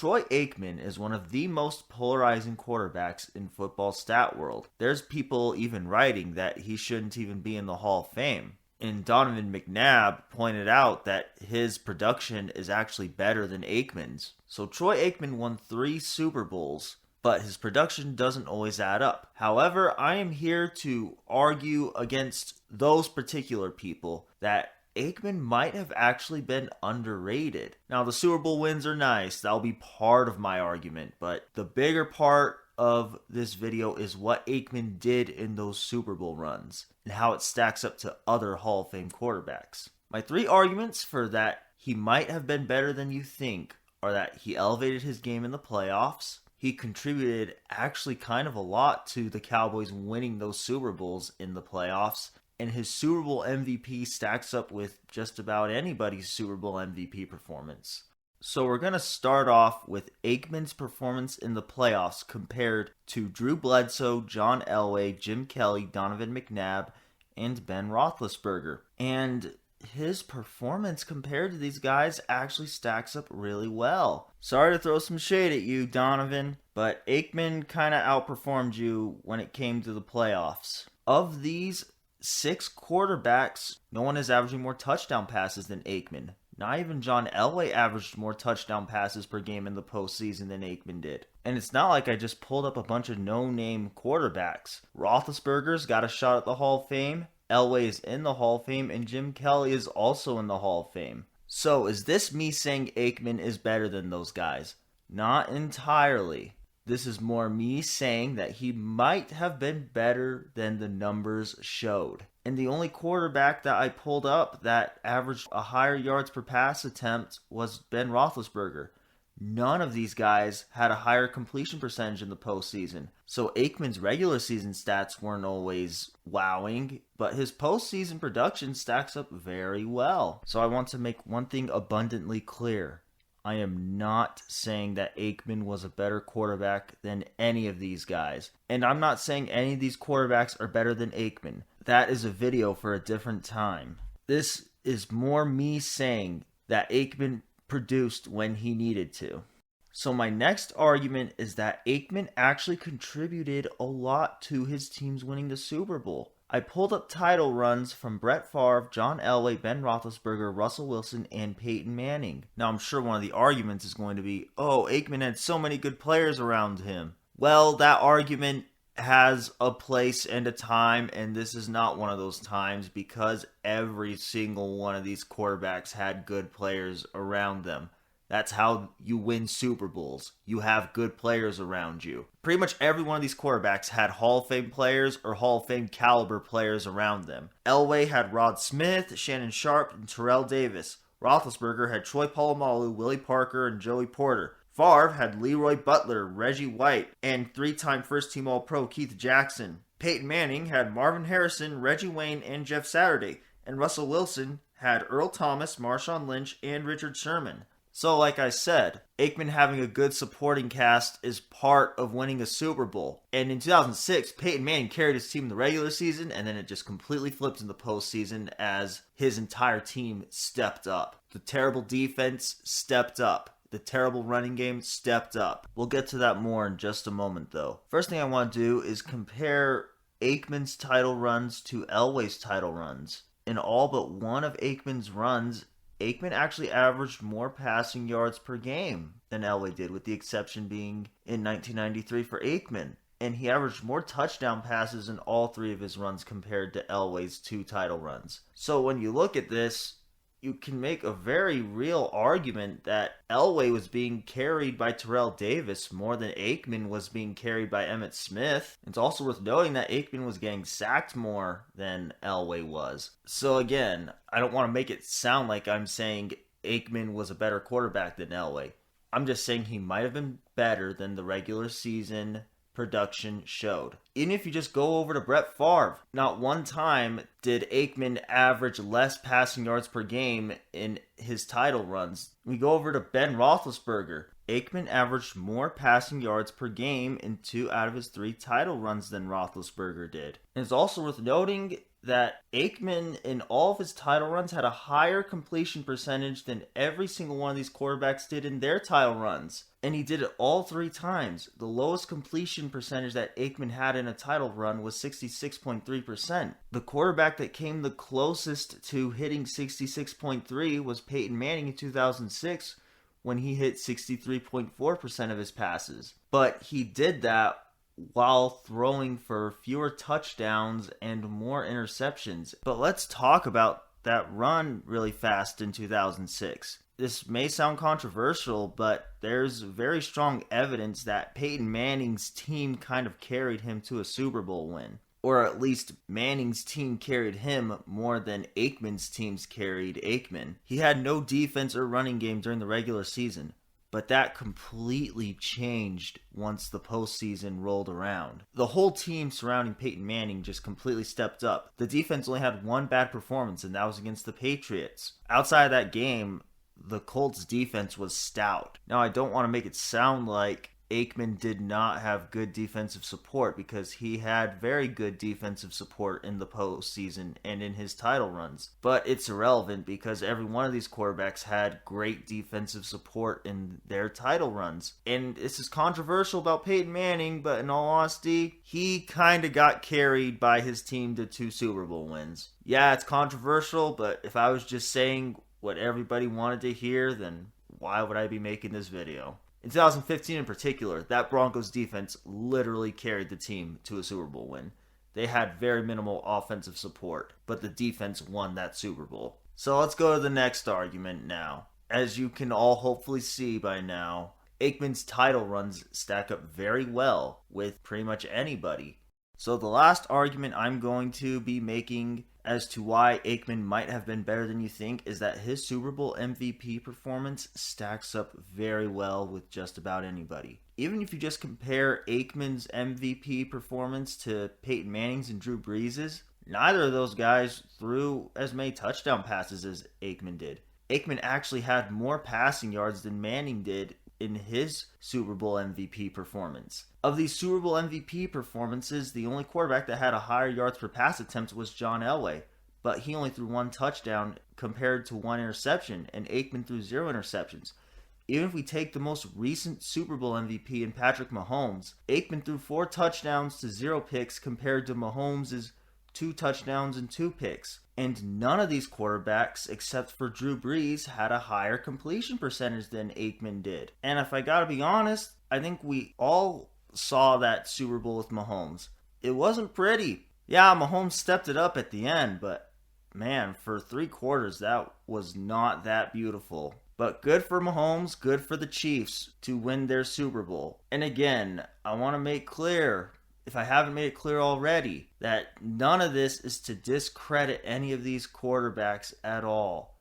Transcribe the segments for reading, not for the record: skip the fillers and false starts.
Troy Aikman is one of the most polarizing quarterbacks in football stat world. There's people even writing that he shouldn't even be in the Hall of Fame. And Donovan McNabb pointed out that his production is actually better than Aikman's. So Troy Aikman won 3 Super Bowls, but his production doesn't always add up. However, I am here to argue against those particular people that Aikman might have actually been underrated. Now, the Super Bowl wins are nice. That'll be part of my argument. But the bigger part of this video is what Aikman did in those Super Bowl runs and how it stacks up to other Hall of Fame quarterbacks. My 3 arguments for that he might have been better than you think are that he elevated his game in the playoffs. He contributed actually kind of a lot to the Cowboys winning those Super Bowls in the playoffs. And his Super Bowl MVP stacks up with just about anybody's Super Bowl MVP performance. So we're going to start off with Aikman's performance in the playoffs compared to Drew Bledsoe, John Elway, Jim Kelly, Donovan McNabb, and Ben Roethlisberger. And his performance compared to these guys actually stacks up really well. Sorry to throw some shade at you, Donovan, but Aikman kind of outperformed you when it came to the playoffs. Of these 6 quarterbacks, no one is averaging more touchdown passes than Aikman. Not even John Elway averaged more touchdown passes per game in the postseason than Aikman did. And it's not like I just pulled up a bunch of no-name quarterbacks. Roethlisberger's got a shot at the Hall of Fame, Elway is in the Hall of Fame, and Jim Kelly is also in the Hall of Fame. So is this me saying Aikman is better than those guys? Not entirely. This is more me saying that he might have been better than the numbers showed. And the only quarterback that I pulled up that averaged a higher yards per pass attempt was Ben Roethlisberger. None of these guys had a higher completion percentage in the postseason. So Aikman's regular season stats weren't always wowing, but his postseason production stacks up very well. So I want to make one thing abundantly clear. I am not saying that Aikman was a better quarterback than any of these guys. And I'm not saying any of these quarterbacks are better than Aikman. That is a video for a different time. This is more me saying that Aikman produced when he needed to. So my next argument is that Aikman actually contributed a lot to his teams winning the Super Bowl. I pulled up title runs from Brett Favre, John Elway, Ben Roethlisberger, Russell Wilson, and Peyton Manning. Now I'm sure one of the arguments is going to be, oh, Aikman had so many good players around him. Well, that argument has a place and a time, and this is not one of those times because every single one of these quarterbacks had good players around them. That's how you win Super Bowls. You have good players around you. Pretty much every one of these quarterbacks had Hall of Fame players or Hall of Fame caliber players around them. Elway had Rod Smith, Shannon Sharp, and Terrell Davis. Roethlisberger had Troy Polamalu, Willie Parker, and Joey Porter. Favre had Leroy Butler, Reggie White, and 3-time first-team All-Pro Keith Jackson. Peyton Manning had Marvin Harrison, Reggie Wayne, and Jeff Saturday. And Russell Wilson had Earl Thomas, Marshawn Lynch, and Richard Sherman. So like I said, Aikman having a good supporting cast is part of winning a Super Bowl. And in 2006, Peyton Manning carried his team in the regular season, and then it just completely flipped in the postseason as his entire team stepped up. The terrible defense stepped up. The terrible running game stepped up. We'll get to that more in just a moment though. First thing I want to do is compare Aikman's title runs to Elway's title runs. In all but one of Aikman's runs, Aikman actually averaged more passing yards per game than Elway did, with the exception being in 1993 for Aikman. And he averaged more touchdown passes in all 3 of his runs compared to Elway's 2 title runs. So when you look at this, you can make a very real argument that Elway was being carried by Terrell Davis more than Aikman was being carried by Emmitt Smith. It's also worth noting that Aikman was getting sacked more than Elway was. So again, I don't want to make it sound like I'm saying Aikman was a better quarterback than Elway. I'm just saying he might have been better than the regular season production showed. Even if you just go over to Brett Favre, not one time did Aikman average less passing yards per game in his title runs. We go over to Ben Roethlisberger. Aikman averaged more passing yards per game in 2 out of his 3 title runs than Roethlisberger did. And it's also worth noting that Aikman in all of his title runs had a higher completion percentage than every single one of these quarterbacks did in their title runs. And he did it all 3 times. The lowest completion percentage that Aikman had in a title run was 66.3%. The quarterback that came the closest to hitting 66.3 was Peyton Manning in 2006 when he hit 63.4% of his passes. But he did that while throwing for fewer touchdowns and more interceptions. But let's talk about that run really fast in 2006. This may sound controversial, but there's very strong evidence that Peyton Manning's team kind of carried him to a Super Bowl win. Or at least Manning's team carried him more than Aikman's teams carried Aikman. He had no defense or running game during the regular season, but that completely changed once the postseason rolled around. The whole team surrounding Peyton Manning just completely stepped up. The defense only had one bad performance, and that was against the Patriots. Outside of that game, the Colts defense was stout. Now, I don't want to make it sound like Aikman did not have good defensive support, because he had very good defensive support in the postseason and in his title runs. But it's irrelevant because every one of these quarterbacks had great defensive support in their title runs. And this is controversial about Peyton Manning, but in all honesty, he kind of got carried by his team to 2 Super Bowl wins. Yeah, it's controversial, but if I was just saying what everybody wanted to hear, then why would I be making this video? In 2015 in particular, that Broncos defense literally carried the team to a Super Bowl win. They had very minimal offensive support, but the defense won that Super Bowl. So let's go to the next argument now. As you can all hopefully see by now, Aikman's title runs stack up very well with pretty much anybody. So the last argument I'm going to be making as to why Aikman might have been better than you think is that his Super Bowl MVP performance stacks up very well with just about anybody. Even if you just compare Aikman's MVP performance to Peyton Manning's and Drew Brees', neither of those guys threw as many touchdown passes as Aikman did. Aikman actually had more passing yards than Manning did in his Super Bowl MVP performance. Of these Super Bowl MVP performances, the only quarterback that had a higher yards per pass attempt was John Elway, but he only threw 1 touchdown compared to 1 interception, and Aikman threw 0 interceptions. Even if we take the most recent Super Bowl MVP in Patrick Mahomes, Aikman threw 4 touchdowns to 0 picks compared to Mahomes' 2 touchdowns and 2 picks. And none of these quarterbacks, except for Drew Brees, had a higher completion percentage than Aikman did. And if I gotta be honest, I think we all saw that Super Bowl with Mahomes. It wasn't pretty. Yeah, Mahomes stepped it up at the end, but man, for 3 quarters, that was not that beautiful. But good for Mahomes, good for the Chiefs to win their Super Bowl. And again, I want to make clear, if I haven't made it clear already, that none of this is to discredit any of these quarterbacks at all.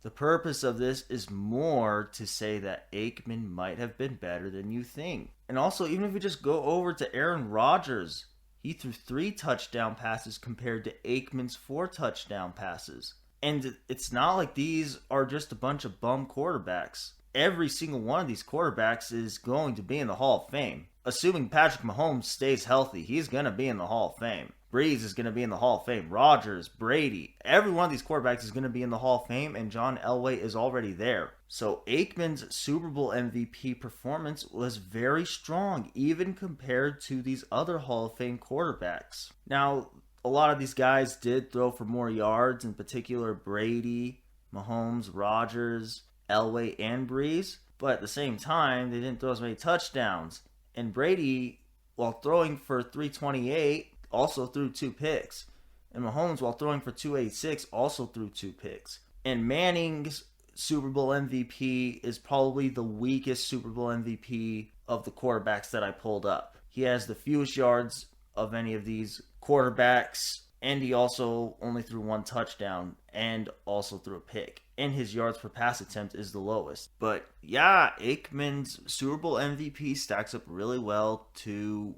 The purpose of this is more to say that Aikman might have been better than you think. And also, even if we just go over to Aaron Rodgers, he threw 3 touchdown passes compared to Aikman's 4 touchdown passes. And it's not like these are just a bunch of bum quarterbacks. Every single one of these quarterbacks is going to be in the Hall of Fame. Assuming Patrick Mahomes stays healthy, he's going to be in the Hall of Fame. Brees is going to be in the Hall of Fame. Rodgers, Brady, every one of these quarterbacks is going to be in the Hall of Fame, and John Elway is already there. So Aikman's Super Bowl MVP performance was very strong, even compared to these other Hall of Fame quarterbacks. Now, a lot of these guys did throw for more yards, in particular Brady, Mahomes, Rodgers, Elway, and Brees, but at the same time, they didn't throw as many touchdowns. And Brady, while throwing for 328, also threw 2 picks. And Mahomes, while throwing for 286, also threw 2 picks. And Manning's Super Bowl MVP is probably the weakest Super Bowl MVP of the quarterbacks that I pulled up. He has the fewest yards of any of these quarterbacks, and he also only threw 1 touchdown and also threw a pick. And his yards per pass attempt is the lowest. But yeah, Aikman's Super Bowl MVP stacks up really well to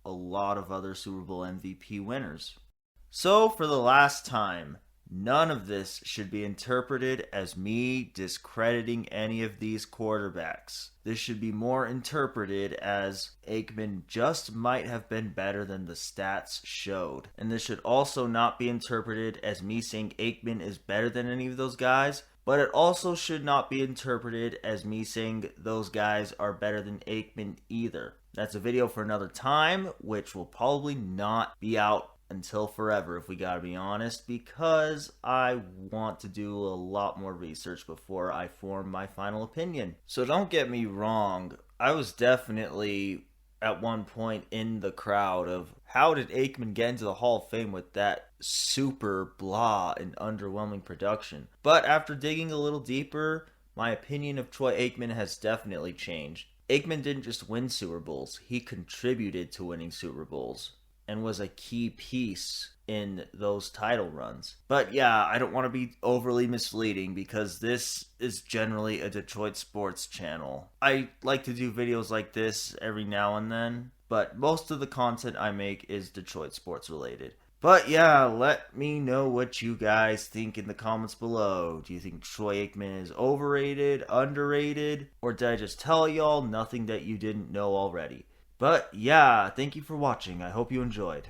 a lot of other Super Bowl MVP winners. So for the last time, None of this should be interpreted as me discrediting any of these quarterbacks. This should be more interpreted as Aikman just might have been better than the stats showed. And this should also not be interpreted as me saying Aikman is better than any of those guys, but it also should not be interpreted as me saying those guys are better than Aikman either. That's a video for another time, which will probably not be out until forever, if we gotta be honest, because I want to do a lot more research before I form my final opinion. So don't get me wrong, I was definitely at one point in the crowd of how did Aikman get into the Hall of Fame with that super blah and underwhelming production. But after digging a little deeper, my opinion of Troy Aikman has definitely changed. Aikman didn't just win Super Bowls, he contributed to winning Super Bowls and was a key piece in those title runs. But yeah, I don't want to be overly misleading because this is generally a Detroit sports channel. I like to do videos like this every now and then, but most of the content I make is Detroit sports related. But yeah, let me know what you guys think in the comments below. Do you think Troy Aikman is overrated, underrated, or did I just tell y'all nothing that you didn't know already? But yeah, thank you for watching. I hope you enjoyed.